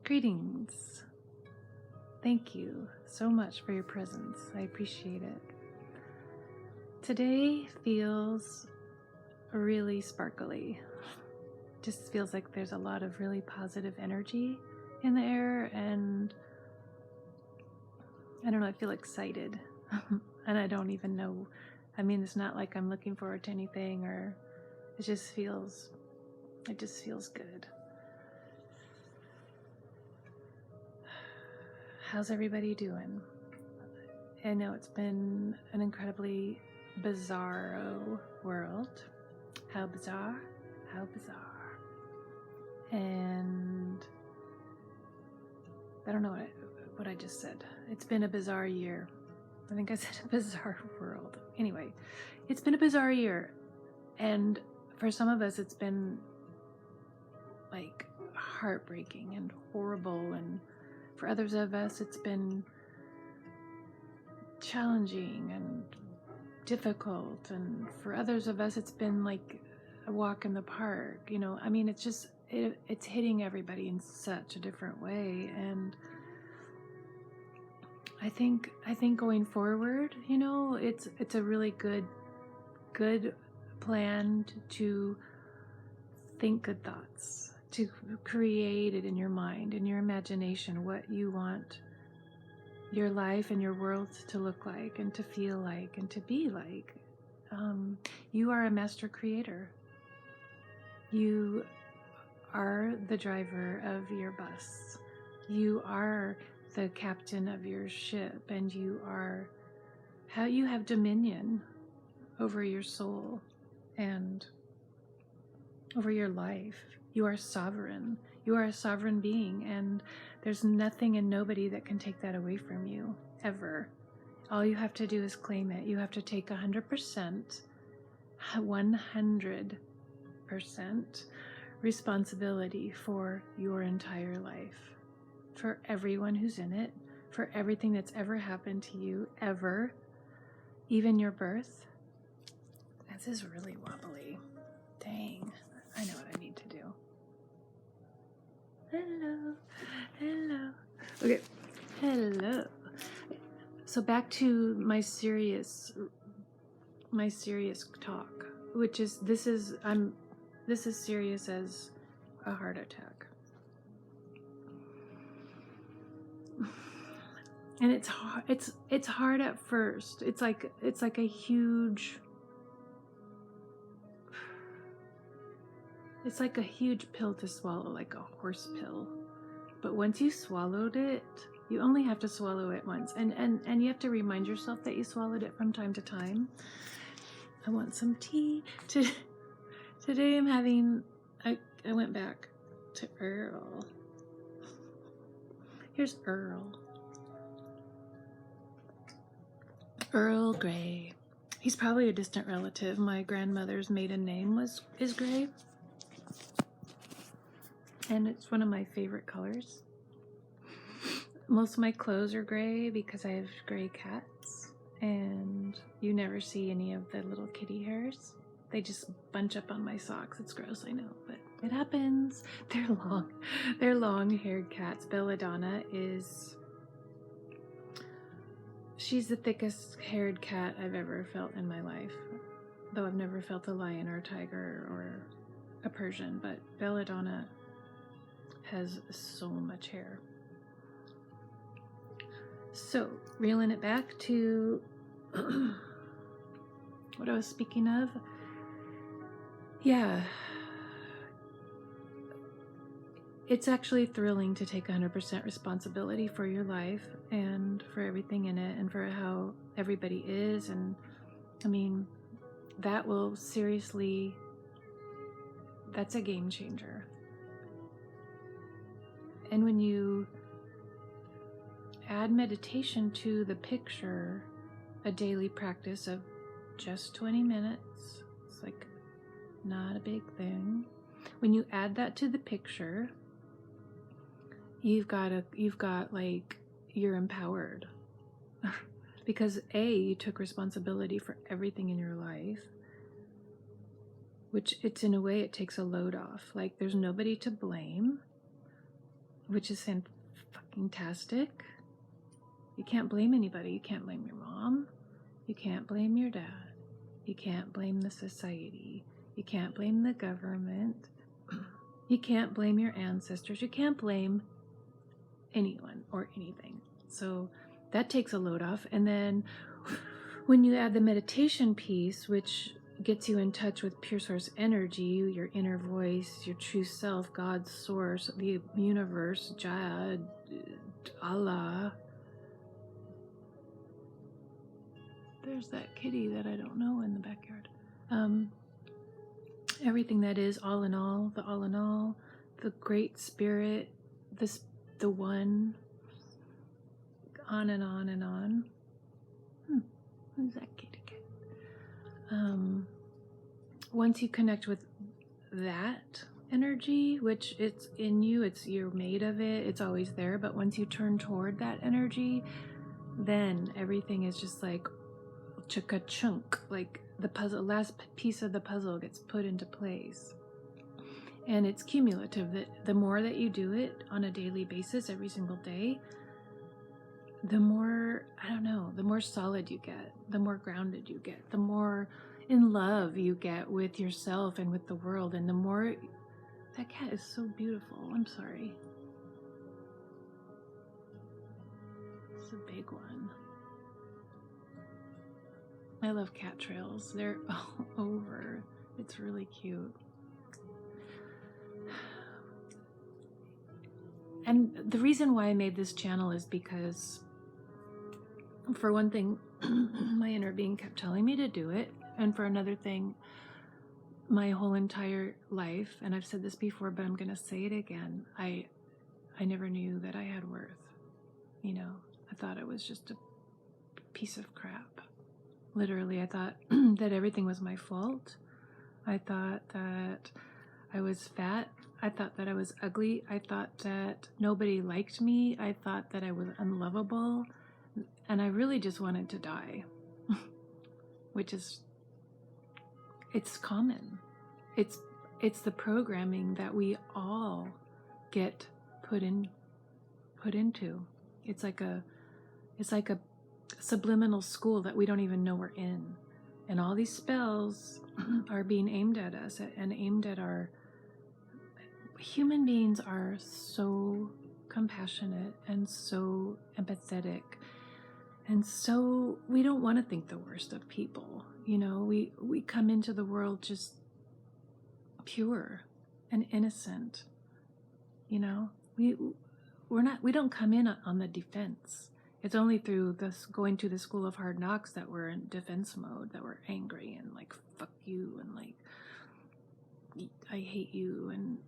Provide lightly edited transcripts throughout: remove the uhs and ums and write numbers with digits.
Greetings. Thank you so much for your presence. I appreciate it. Today feels really sparkly. Just feels like there's a lot of really positive energy in the air, and I don't know, I feel excited. And I don't even know. I mean, it's not like I'm looking forward to anything, or it just feels good. How's everybody doing? I know it's been an incredibly bizarro world. How bizarre? How bizarre. And I don't know what I just said. It's been a bizarre year. I think I said a bizarre world. Anyway, it's been a bizarre year. And for some of us, it's been like heartbreaking and horrible. And for others of us, it's been challenging and difficult. And for others of us, it's been like a walk in the park. You know, I mean, it's just, it's hitting everybody in such a different way. And I think going forward, you know, it's a really good plan to think good thoughts, to create it in your mind, in your imagination, what you want your life and your world to look like and to feel like and to be like. You are a master creator. You are the driver of your bus. You are the captain of your ship, and you have dominion over your soul and over your life. You are sovereign. You are a sovereign being, and there's nothing and nobody that can take that away from you, ever. All you have to do is claim it. You have to take 100% responsibility for your entire life, for everyone who's in it, for everything that's ever happened to you, ever, even your birth. This is really wobbly. Dang, I know what I need to do. Hello. Okay, hello. So back to my serious talk, which is this is serious as a heart attack. And it's hard at first. It's like a huge pill to swallow, like a horse pill. But once you swallowed it, you only have to swallow it once. And you have to remind yourself that you swallowed it from time to time. I want some tea. Today I'm having, I went back to Earl. Here's Earl. Earl Grey. He's probably a distant relative. My grandmother's maiden name is Grey. And it's one of my favorite colors. Most of my clothes are gray because I have gray cats, and you never see any of the little kitty hairs. They just bunch up on my socks. It's gross, I know, but it happens. They're long-haired cats. Belladonna she's the thickest haired cat I've ever felt in my life, though I've never felt a lion or a tiger or a Persian, but Belladonna has so much hair. So, reeling it back to what I was speaking of. Yeah. It's actually thrilling to take 100% responsibility for your life and for everything in it and for how everybody is. And I mean, that will seriously, that's a game changer. And when you add meditation to the picture, a daily practice of just 20 minutes, it's like not a big thing. When you add that to the picture, you're empowered. Because you took responsibility for everything in your life, which it's in a way, it takes a load off. Like there's nobody to blame. which is fucking-tastic. You can't blame anybody. You can't blame your mom. You can't blame your dad. You can't blame the society. You can't blame the government. You can't blame your ancestors. You can't blame anyone or anything. So that takes a load off. And then when you add the meditation piece, which gets you in touch with pure source energy, your inner voice, your true self, God's source, the universe, Jah, Allah. There's that kitty that I don't know in the backyard. Everything that is all in all, the great spirit, the one, on and on and on. Who's that kitty cat? Once you connect with that energy, which it's in you, you're made of it, it's always there, but once you turn toward that energy, then everything is just like chunk, like the puzzle, last piece of the puzzle gets put into place. And it's cumulative, that the more that you do it on a daily basis, every single day, the more, the more solid you get, the more grounded you get, the more in love you get with yourself and with the world, and the more, that cat is so beautiful. I'm sorry. It's a big one. I love cat trails. They're all over. It's really cute. And the reason why I made this channel is because, for one thing, my inner being kept telling me to do it. And for another thing, my whole entire life, and I've said this before, but I'm going to say it again, I never knew that I had worth. You know, I thought it was just a piece of crap. Literally, I thought that everything was my fault. I thought that I was fat. I thought that I was ugly. I thought that nobody liked me. I thought that I was unlovable. And I really just wanted to die. Which is, it's common. It's the programming that we all get put into. It's like a subliminal school that we don't even know we're in. And all these spells are being aimed at us and aimed at our... Human beings are so compassionate and so empathetic. And so we don't want to think the worst of people. You know, we come into the world just pure and innocent. You know, we don't come in on the defense. It's only through this going to the school of hard knocks that we're in defense mode, that we're angry and like, fuck you, and like, I hate you. And,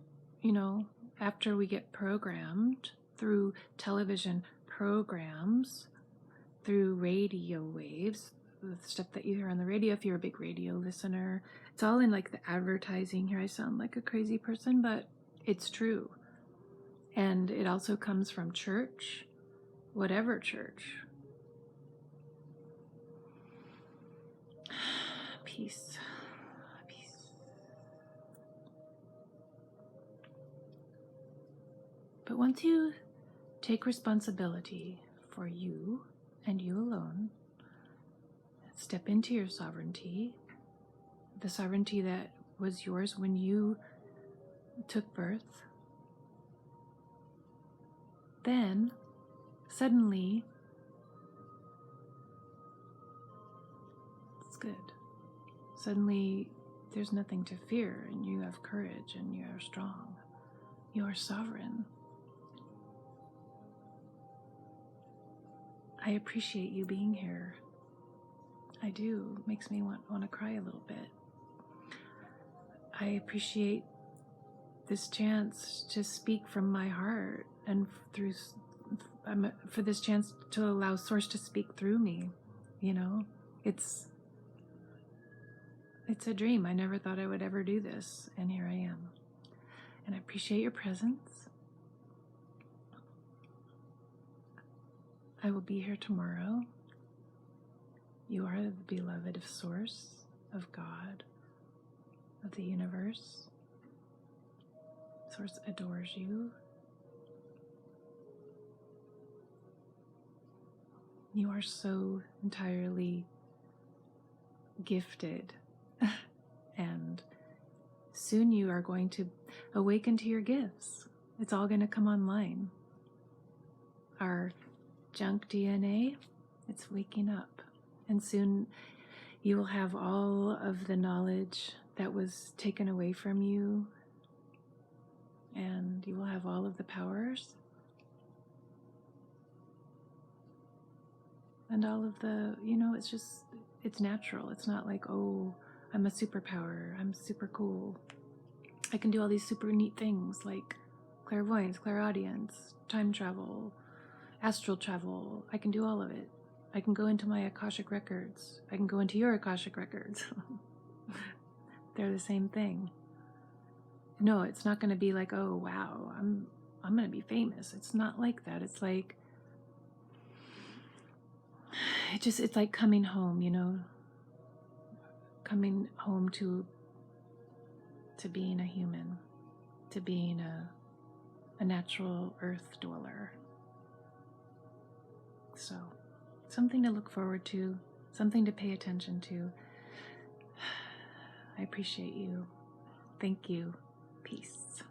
you know, after we get programmed through television programs, through radio waves, the stuff that you hear on the radio, if you're a big radio listener, it's all in like the advertising. Here I sound like a crazy person, but it's true. And it also comes from church. Whatever church. Peace. Peace. But once you take responsibility for you and you alone, step into your sovereignty, the sovereignty that was yours when you took birth, then suddenly, it's good. Suddenly, there's nothing to fear, and you have courage, and you are strong. You are sovereign. I appreciate you being here. I do. It makes me want to cry a little bit. I appreciate this chance to speak from my heart, and for this chance to allow Source to speak through me. You know, it's a dream. I never thought I would ever do this, and here I am. And I appreciate your presence. I will be here tomorrow. You are the beloved of Source, of God, of the universe. Source adores you. You are so entirely gifted. And soon you are going to awaken to your gifts. It's all going to come online. Our junk DNA, it's waking up. And soon you will have all of the knowledge that was taken away from you. And you will have all of the powers. And all of the, it's natural. It's not like, oh, I'm a superpower. I'm super cool. I can do all these super neat things like clairvoyance, clairaudience, time travel, astral travel. I can do all of it. I can go into my Akashic records. I can go into your Akashic records. They're the same thing. No, it's not going to be like, oh, wow, I'm going to be famous. It's not like that. It's like, it's like coming home, coming home to being a human, to being a natural earth dweller. So, something to look forward to, something to pay attention to. I appreciate you. Thank you. Peace.